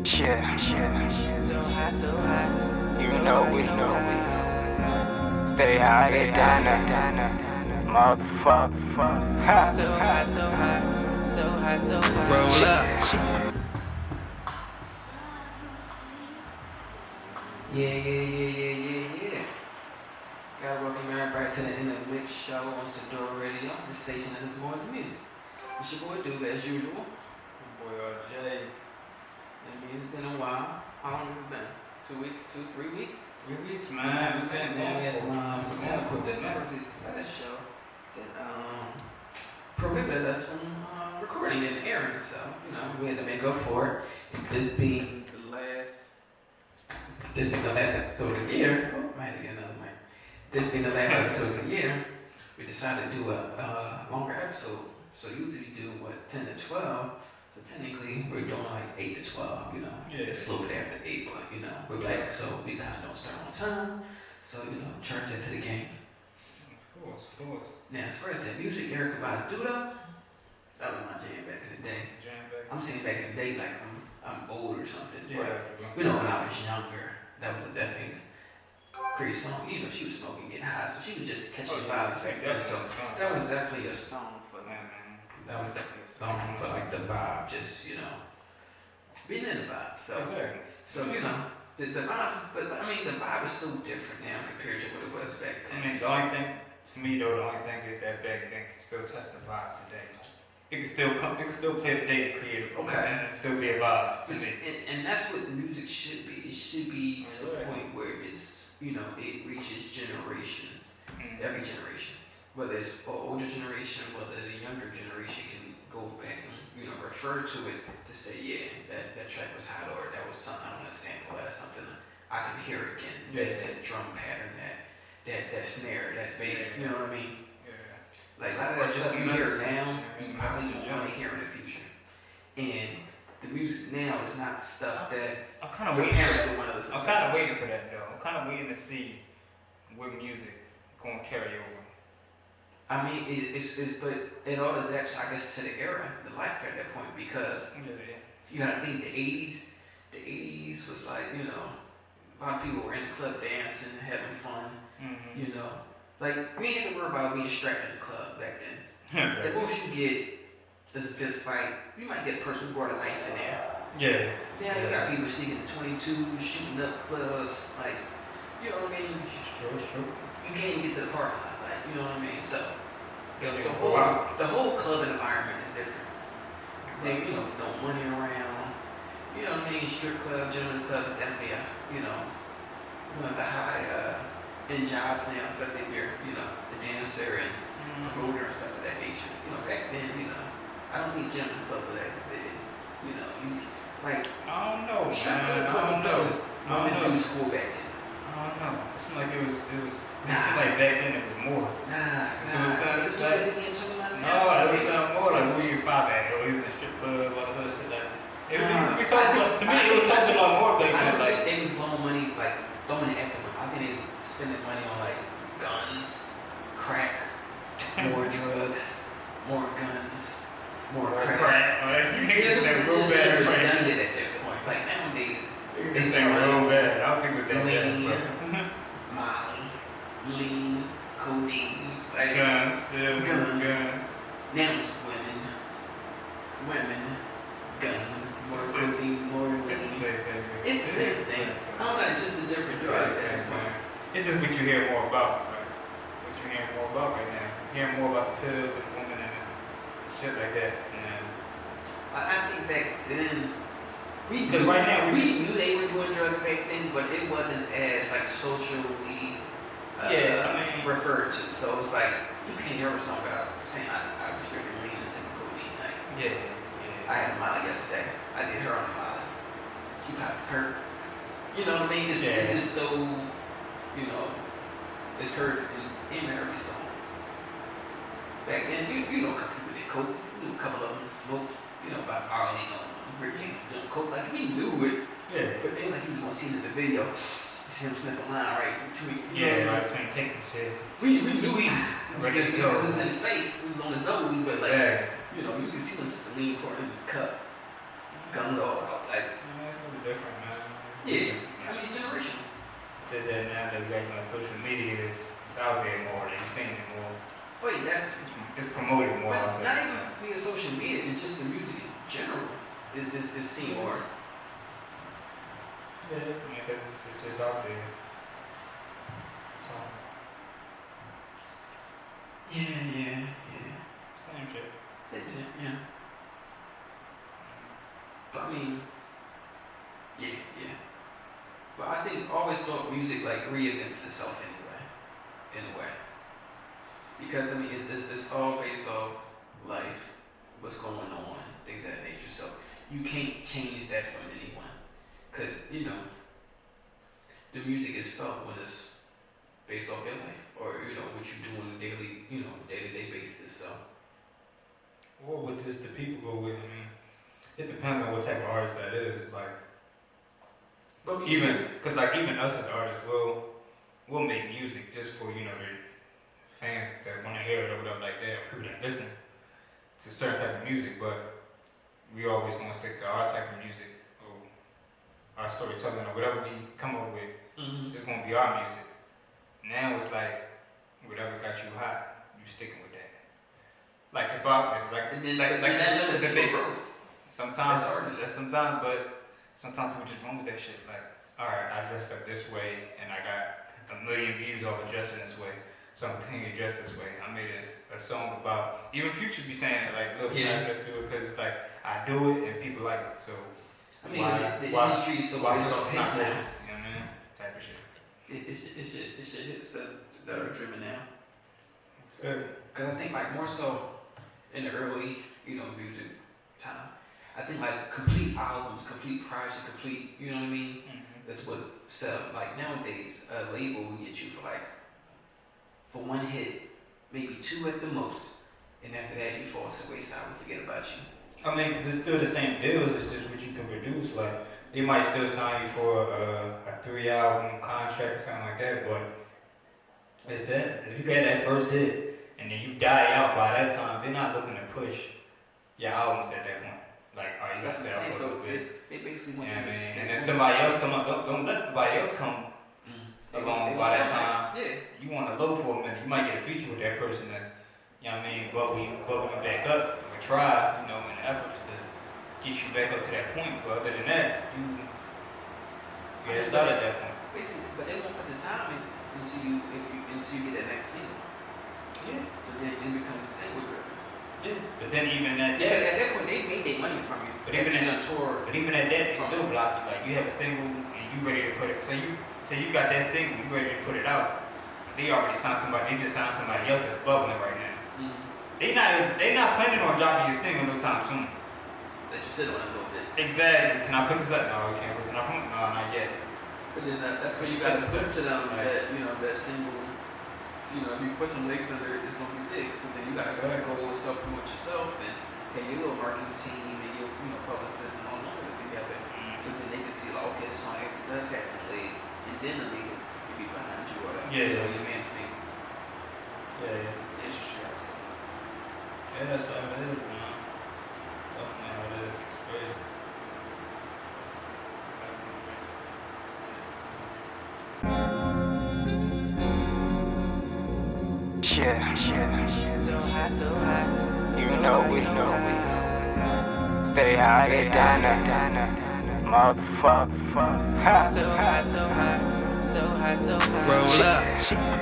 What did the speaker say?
Yeah, So high, so high. you So know high, we so high. stay high to Dana, motherfucker. So high, so high. So high, so high. Roll up. Yeah. Gotta welcome everybody to the In the Mix show on Sadora Radio, the station that is more than music. It's your boy Dude as usual. Boy, RJ. I mean, it's been a while. How long has it been? 2 weeks? 3 weeks? 3 weeks, man. We've been Now we had some going technical difficulties at the show that prohibited us from recording and airing. So, we had to make up for it. And this being the last episode of the year. Oh, I had to get another mic. This being the last episode of the year, we decided to do a longer episode. So usually we do 10 to 12. So technically we're doing like 8 to 12. Yeah. It's a little bit after 8, but we're black, so we kind of don't start on time. So charge that to the game. Of course. Now as far as that music, Erica Badu, that was my jam back in the day. I'm saying back in the day like I'm old or something. Yeah. But when I was younger, that was a definitely great song. She was smoking, getting high, so she was just catching vibes back then. So that was definitely a song for that, man. That was definitely a song for like the vibe, just being in the vibe. So Exactly. so the vibe, but I mean the vibe is so different now compared to what it was back I then. mean, the only thing, to me though, the only thing is that back then can still touch the vibe today. It can still play today creative. Okay. And still be a vibe to me. And that's what music should be. It should be to the Right. point where it's it reaches generation. Mm. Every generation, whether it's an older generation, whether the younger generation can go back and refer to it to say, yeah, that track was hot, or that was something I want to sample, that's something I can hear again. Yeah. That drum pattern, that snare, that bass. Yeah. You know what I mean? Yeah. Like a lot of Or that just stuff the you hear message. now, Yeah, you the probably message, don't want to hear in the future. And the music now is not stuff that I'm kind of your waiting. parents would want to listen I'm to. kind of waiting for that though. I'm kind of waiting to see what music going to carry over. I mean, but it all adapts, I guess, to the era, the life at that point, because Yeah. you gotta think the 80s was like, a lot of people were in the club dancing, having fun, Mm-hmm. like we didn't have to worry about being strapped in the club back then. The most you get is a fist fight. You might get a person who brought a knife in there. Yeah. Now you got people sneaking 22, shooting up clubs, like, you know what I mean? Sure. You can't even get to the parking lot, like, you know what I mean? So, Yeah. the whole club environment is different. Then, throwing money around, you know what I mean? Strip club, gentleman club is definitely one of the high end jobs now, especially if you're, the dancer and promoter and stuff of that nature. Back then, I don't think gentleman club was as big. Like, I don't know, strip man. clubs I wasn't don't know. women do school back then. I don't know. It seemed like it seemed like back then it was more. Nah. So it sounded was like- it being talking about No, it was more like who you five at, or even the strip club, all this other shit. Like, we talked about, to me, it was talked about more back I then. don't Like, think they was blowing money, like, throwing it at them. I think they was spending money on, like, guns, crack, more drugs, more guns, more crack. Like, you It niggas was say just real bad, right? redundant at that point. Like, nowadays, You niggas say real bad. I don't think it was that bad, lean, bro. Molly, lean, codeine, like, Guns, still, Guns. guns. now it's women, guns, more codeine, more lean. It's the same thing. It's the same thing. I don't know, just a different It's the drugs same at this thing, point. man. It's just what you hear more about, right? What you hear more about right now. Hearing more about the pills and women and shit like that. And I think back then, we 'Cause knew, right now we knew they were doing drugs back then, but it wasn't as like socially Yeah, I mean- referred to. So it's like you can't hear a song without saying I restricted lean and single codeine. Like I had a Molly yesterday. I did her on a Molly. She popped a perk. You know what I mean? It's just so it's heard in every song. Back then, you know a couple people did coke. You knew a couple of them smoked. About Arlene on Rick James doing coke. Like we knew it. yeah. But then, like, he was gonna see in the video, you see him sniff a line right between. Yeah, right between takes and shit. We knew he was Ready to because go. it was in his face, it was on his nose, but like, Yeah. you could see him sniff the lean part in the cup. guns all out. Like, Man, it's a little different, man. It's a little yeah, different, I man. mean, it's generational. Just that now that we got, social media is it's out there more, they've seen it more. Wait, that's It's promoted more, but I'll say. not even via social media. It's just the music in general is seen more. Yeah, I mean, 'cause it's just out there. So, Yeah. same shit. Same shit, yeah. But I mean, yeah. But I think I always thought music like reinvents itself anyway, in a way. Because I mean, it's all based off life, what's going on, things of that nature. So you can't change that from anyone, cause the music is felt when it's based off your life, or what you do on a daily, day-to-day basis. So Or what just the people go with, I mean, it depends on what type of artist that is. Like, but cause even us as artists, we'll make music just for, the fans that wanna hear it or whatever like that, or people that listen to certain type of music, but we always gonna stick to our type of music, or our storytelling, or whatever we come up with, it's gonna be our music. Now it's like, whatever got you hot, you sticking with that. Like if I, and then like that limits the thing. your growth. Sometimes, As artists. but sometimes people just run with that shit. Like, alright, I dressed up this way and I got 1 million views off of dressing this way, so I'm continuing to dress this way. I made a song about, even Future be saying it, like, look, Yeah. I dress to it because it's like, I do it and people like it, so I mean, the why- industry is so why based it's off not taste good? now. You know what I mean? Type of shit. It shit hits that are driven now. It's good. Cause I think like more so in the early, music time. I think like complete albums, complete project, complete, you know what I mean? That's what sell. Like nowadays, a label will get you for one hit, maybe 2 at the most, and after that you fall to the wayside. We forget about you. I mean, 'cause it's still the same deals, it's just what you can produce. Like, they might still sign you for a 3-album contract or something like that, but if you get that first hit and then you die out by that time, they're not looking to push your albums at that point. Like, oh, you got That's to what sell I'm for a saying. little So bit. they basically You want know you what I to. mean? And then somebody else come up, don't let nobody else come along by that time. Yeah. You want to low for a minute. You might get a feature with that person that, bubble you back up or try, in the efforts to get you back up to that point. But other than that, you get started at that point. Basically, but they won't put the time in until you get that next single. Yeah. So then it becomes single driven. Yeah. But then even at Yeah, that, at that point they made their money from you. But even in in- a tour. but even at that, they still block you. Like, you have a single and you ready to put it. So you got that single, you ready to put it out. They already signed somebody. They just signed somebody else that's bubbling right now. They not planning on dropping your single no time soon. Let you sit on it a little bit. Exactly. Can I put this up? No, we can't. Can I put? No, not yet. But then that's what But you you guys said put to them right. that single. If you put some legs under it, it's gonna be big. So then you guys gotta go self promote yourself and get your little marketing team and your publicists and all that together. So then they can see like, okay, this song actually does have some legs, and then the label will be behind you or Yeah. your management. Yeah. Industry, I'd say. Yeah, that's how it is, man. Definitely how it is. It's crazy. Yeah. So high, so high. You So know high, we so know high. Stay high, get down, motherfucker. So high, so high. So high, so high. Roll up.